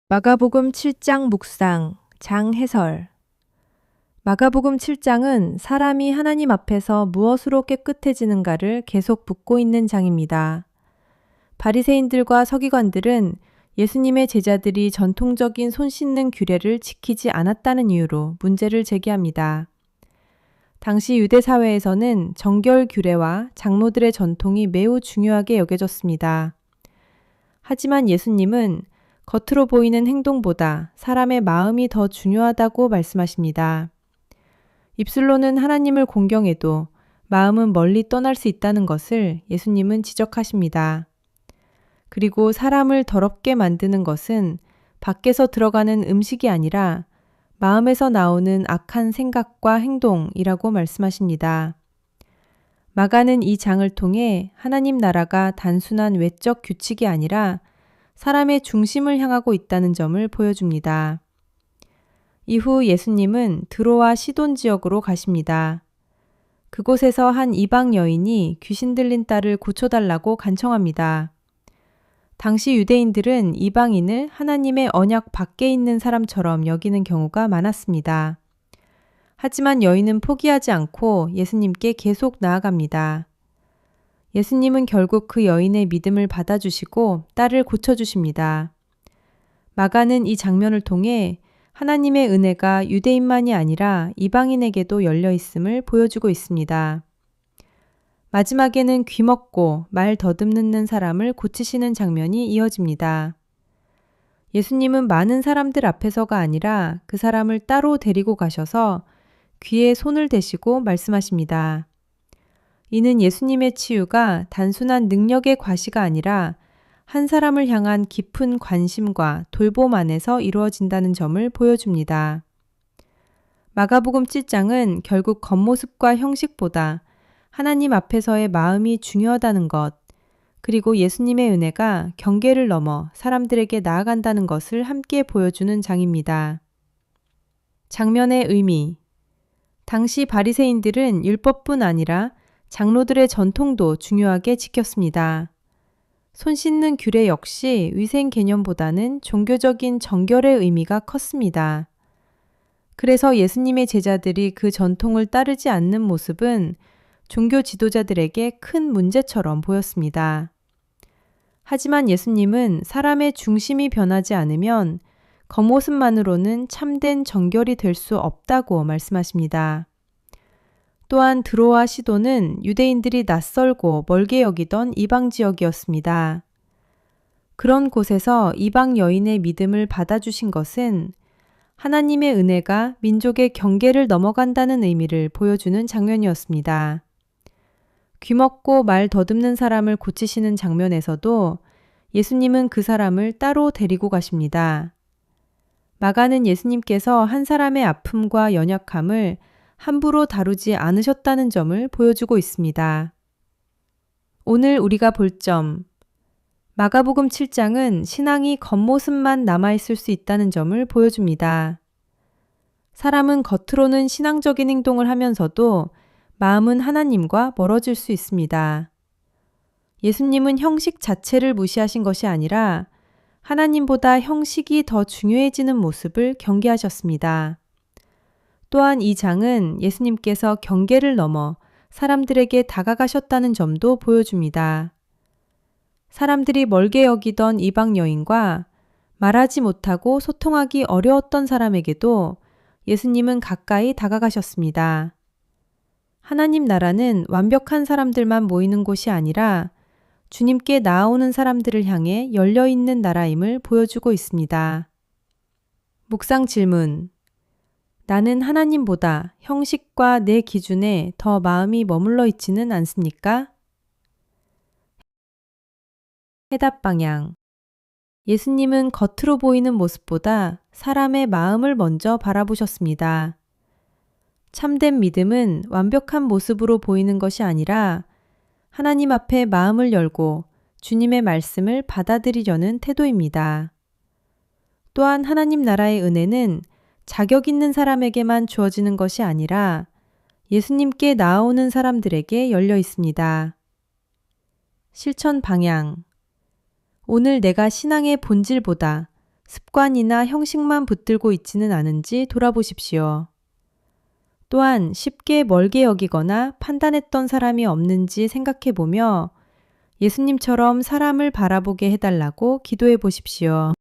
마가복음 7장 묵상, 장 해설. 마가복음 7장은 사람이 하나님 앞에서 무엇으로 깨끗해지는가를 계속 묻고 있는 장입니다. 바리새인들과 서기관들은 예수님의 제자들이 전통적인 손 씻는 규례를 지키지 않았다는 이유로 문제를 제기합니다. 당시 유대 사회에서는 정결 규례와 장로들의 전통이 매우 중요하게 여겨졌습니다. 하지만 예수님은 겉으로 보이는 행동보다 사람의 마음이 더 중요하다고 말씀하십니다. 입술로는 하나님을 공경해도 마음은 멀리 떠날 수 있다는 것을 예수님은 지적하십니다. 그리고 사람을 더럽게 만드는 것은 밖에서 들어가는 음식이 아니라 마음에서 나오는 악한 생각과 행동이라고 말씀하십니다. 마가는 이 장을 통해 하나님 나라가 단순한 외적 규칙이 아니라 사람의 중심을 향하고 있다는 점을 보여줍니다. 이후 예수님은 드로아 시돈 지역으로 가십니다. 그곳에서 한 이방 여인이 귀신 들린 딸을 고쳐달라고 간청합니다. 당시 유대인들은 이방인을 하나님의 언약 밖에 있는 사람처럼 여기는 경우가 많았습니다. 하지만 여인은 포기하지 않고 예수님께 계속 나아갑니다. 예수님은 결국 그 여인의 믿음을 받아주시고 딸을 고쳐주십니다. 마가는 이 장면을 통해 하나님의 은혜가 유대인만이 아니라 이방인에게도 열려 있음을 보여주고 있습니다. 마지막에는 귀먹고 말 더듬는 사람을 고치시는 장면이 이어집니다. 예수님은 많은 사람들 앞에서가 아니라 그 사람을 따로 데리고 가셔서 귀에 손을 대시고 말씀하십니다. 이는 예수님의 치유가 단순한 능력의 과시가 아니라 한 사람을 향한 깊은 관심과 돌봄 안에서 이루어진다는 점을 보여줍니다. 마가복음 7장은 결국 겉모습과 형식보다 하나님 앞에서의 마음이 중요하다는 것, 그리고 예수님의 은혜가 경계를 넘어 사람들에게 나아간다는 것을 함께 보여주는 장입니다. 장면의 의미. 당시 바리새인들은 율법뿐 아니라 장로들의 전통도 중요하게 지켰습니다. 손 씻는 규례 역시 위생 개념보다는 종교적인 정결의 의미가 컸습니다. 그래서 예수님의 제자들이 그 전통을 따르지 않는 모습은 종교 지도자들에게 큰 문제처럼 보였습니다. 하지만 예수님은 사람의 중심이 변하지 않으면 겉모습만으로는 참된 정결이 될 수 없다고 말씀하십니다. 또한 드로아 시도는 유대인들이 낯설고 멀게 여기던 이방 지역이었습니다. 그런 곳에서 이방 여인의 믿음을 받아주신 것은 하나님의 은혜가 민족의 경계를 넘어간다는 의미를 보여주는 장면이었습니다. 귀먹고 말 더듬는 사람을 고치시는 장면에서도 예수님은 그 사람을 따로 데리고 가십니다. 마가는 예수님께서 한 사람의 아픔과 연약함을 함부로 다루지 않으셨다는 점을 보여주고 있습니다. 오늘 우리가 볼 점. 마가복음 7장은 신앙이 겉모습만 남아있을 수 있다는 점을 보여줍니다. 사람은 겉으로는 신앙적인 행동을 하면서도 마음은 하나님과 멀어질 수 있습니다. 예수님은 형식 자체를 무시하신 것이 아니라 하나님보다 형식이 더 중요해지는 모습을 경계하셨습니다. 또한 이 장은 예수님께서 경계를 넘어 사람들에게 다가가셨다는 점도 보여줍니다. 사람들이 멀게 여기던 이방 여인과 말하지 못하고 소통하기 어려웠던 사람에게도 예수님은 가까이 다가가셨습니다. 하나님 나라는 완벽한 사람들만 모이는 곳이 아니라 주님께 나아오는 사람들을 향해 열려있는 나라임을 보여주고 있습니다. 묵상 질문. 나는 하나님보다 형식과 내 기준에 더 마음이 머물러 있지는 않습니까? 해답 방향. 예수님은 겉으로 보이는 모습보다 사람의 마음을 먼저 바라보셨습니다. 참된 믿음은 완벽한 모습으로 보이는 것이 아니라 하나님 앞에 마음을 열고 주님의 말씀을 받아들이려는 태도입니다. 또한 하나님 나라의 은혜는 자격 있는 사람에게만 주어지는 것이 아니라 예수님께 나아오는 사람들에게 열려 있습니다. 실천 방향. 오늘 내가 신앙의 본질보다 습관이나 형식만 붙들고 있지는 않은지 돌아보십시오. 또한 쉽게 멀게 여기거나 판단했던 사람이 없는지 생각해 보며 예수님처럼 사람을 바라보게 해달라고 기도해 보십시오.